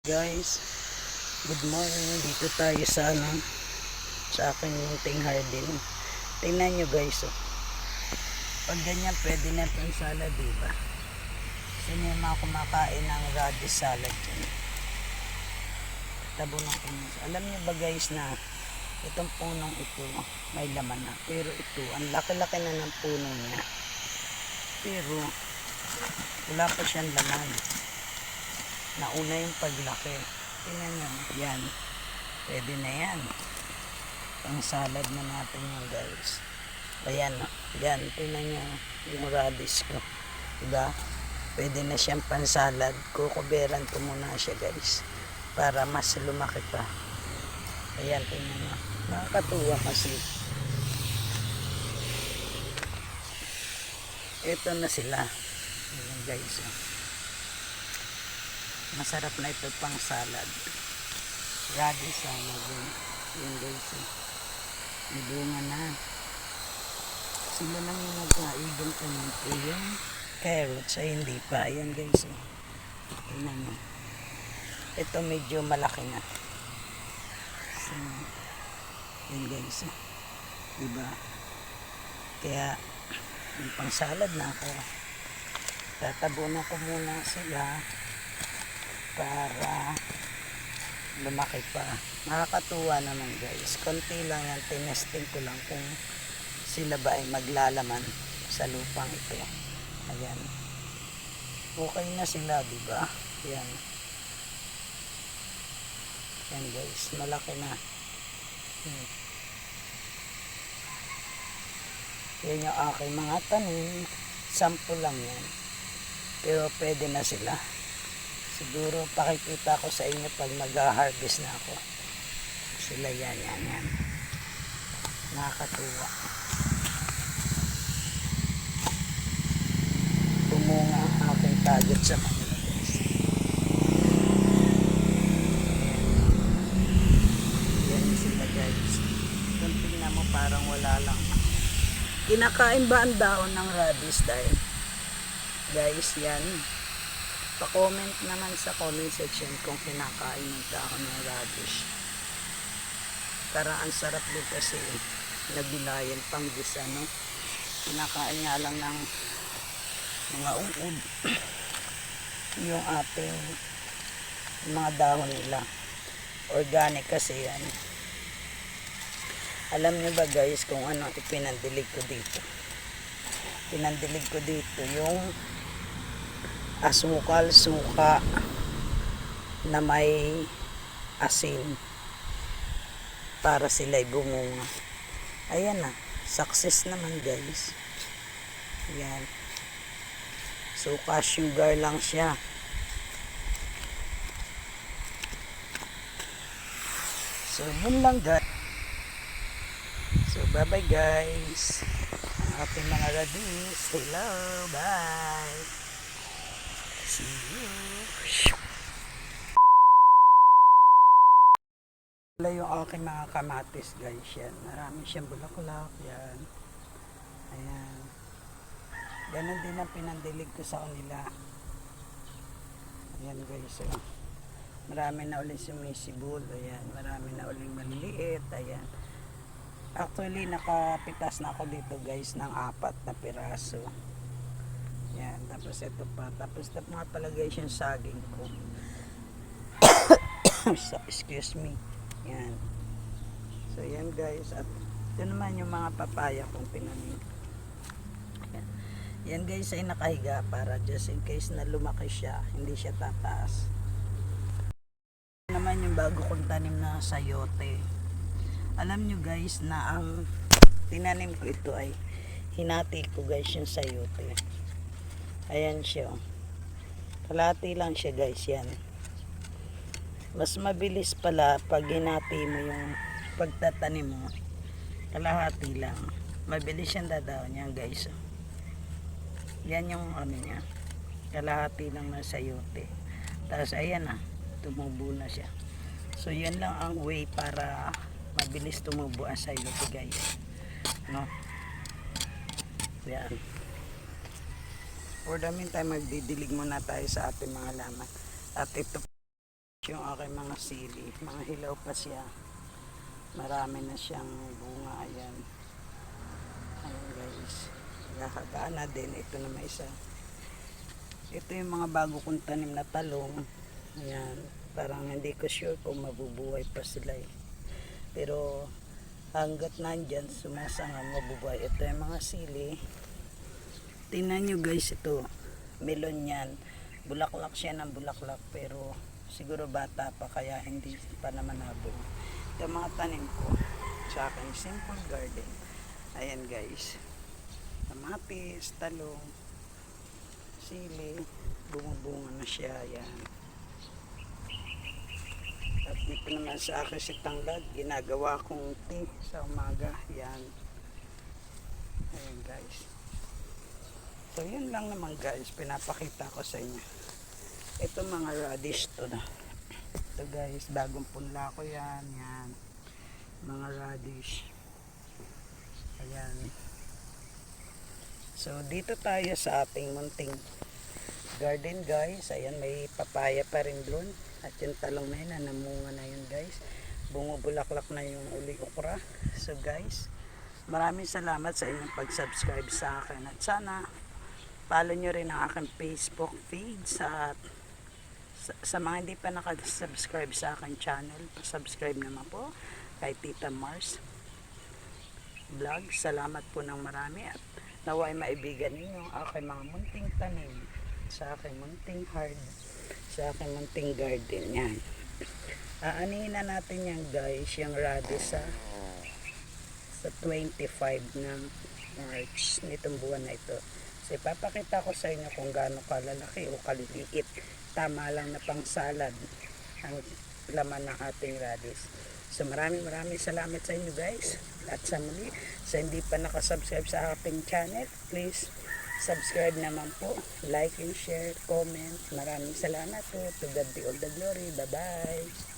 Guys, good morning. Dito tayo sa aking munting garden. Tingnan nyo guys, oh. Pag ganyan pwede na itong salad, diba? Sino yung mga kumakain ng radish salad yun? Tabunan ko nyo. Alam nyo ba guys na itong punong ito may laman na, pero ito ang laki-laki na ng puno niya, pero wala pa siyang laman. Nauna yung paglaki. Tingnan nyo, yan, pwede na yan, pang salad na natin yan guys. Ayan, yan, tingnan nyo yung radish ko, diba? Pwede na siyang pang salad. Kukuberan ko muna siya guys para mas lumaki pa. Ayan, tingnan nyo, nakakatuwa kasi ito na sila. Ayan guys, oh. Masarap na ito pang salad. Radish salad yun guys, eh. May bunga na. Sila lang yung nagkaigang kamunti. Yung carrots ay hindi pa. Ayan guys, eh. Tingnan nyo. Ito medyo malaki na. So, yun guys, eh. Diba? Kaya yung pang salad na ako. Tatabunan ko muna sila para lumaki pa. Nakakatuwa naman guys. Konti lang yan. Tinesting ko lang kung sila ba ay maglalaman sa lupang ito. Ayan. Okay na sila, diba? Ayan. Ayan guys. Malaki na. Yan yung aking mga tanim. Sample lang yan. Pero pwede na sila. Siguro pakikita ko sa inyo pag mag-harvest na ako. Sila yan. Nakakatuwa. Bumunga ang aking target sa kanila guys. Yan sila guys. Kung tingnan mo parang wala lang. Kinakain ba ang daon ng radish dahil? Guys, yan. Pa-comment naman sa comment section kung kinakain ng dahon ng radish. Para ang sarap din kasi nabilayan pang gisa, no? Kinakain nga lang ng mga uod yung ating mga dahon nila. Organic kasi yan. Alam niyo ba guys kung ano ipinandilig ko dito? Pinandilig ko dito yung asukal, suka na may asin para sila'y bumunga. Ayan na, success naman guys. Ayan, suka, sugar lang siya. So yun lang guys. So bye bye guys, ang ating mga radish. Hello, bye. See you. Wala yung aking mga kamatis guys yan. Marami siyang bulaklak yan. Ayan. Ganon din ang pinandilig ko sa kanila. Ayan guys. Oh. Marami na ulit sumisibol. Ayan. Marami na ulit maliliit. Ayan. Actually nakapitas na ako dito guys ng 4 na piraso. Yan, tapos ito pa. Tapos ito mga palagay siyang saging ko. So, excuse me. Yan. So, yan guys. At ito naman yung mga papaya kong pinanin. Yan. Yan guys ay nakahiga para just in case na lumaki siya, hindi siya tataas. Ito naman yung bago kong tanim na sayote. Alam nyo guys na ang tinanim ko ito ay hinati ko guys yung sayote. Ayan siya. Kalahati lang siya guys yan. Mas mabilis pala pag hinati mo yung pagtatanim mo. Kalahati lang. Mabilis siyang dadaon yan guys. Yan yung ano niya. Kalahati lang na sayote. Tapos ayan na. Tumubo na siya. So yan lang ang way para mabilis tumubo ang sayote guys. No? Yan. For the meantime, magdidilig muna tayo sa ating mga laman. At ito Yung aking mga sili, mga hilaw pa siya. Marami na siyang bunga. Ayan. Ayan guys. Nakakaba na din. Ito na may isa. Ito yung mga bago kong tanim na talong. Ayan. Parang hindi ko sure kung mabubuhay pa sila eh. Pero hanggat nandyan, sumasanga mabubuhay. Ito yung mga sili. Tingnan nyo guys ito. Melon yan. Bulaklak siya ng bulaklak pero siguro bata pa kaya hindi pa naman nabuo. Ito mga tanim ko sa aking simple garden. Ayan guys. Kamatis, talong, sili, bumubunga na siya. Ayan. At dito naman sa akin si tanglad, ginagawa kong tea sa umaga. Ayan. Ayan guys. So yun lang naman guys, pinapakita ko sa inyo. Ito mga radish to na. Ito guys, bagong punla ko yan. Yan. Mga radish. Ayan. So dito tayo sa ating munting garden guys. Ayan, may papaya pa rin doon. At yung talong na yun, namunga na yun guys. Bumubulaklak na yung uli okra. So guys, maraming salamat sa inyong pag-subscribe sa akin. At sana follow nyo rin ang aking Facebook page sa mga hindi pa nakasubscribe sa aking channel, subscribe naman po kay Tita Mars Vlog. Salamat po ng marami at naway maibigan ninyo aking mga munting tanim sa aking munting sa aking munting garden. Yan. Aanihin na natin yan guys, yung radish sa 25 ng March nitong buwan na ito. So ipapakita ko sa inyo kung gaano kalalaki o kaliliit. Tama lang na pang salad ang laman ng ating radish. So maraming salamat sa inyo guys. At sa muli, sa hindi pa nakasubscribe sa ating channel, please subscribe naman po. Like and share, comment. Maraming salamat po. To God be all the glory. Bye bye.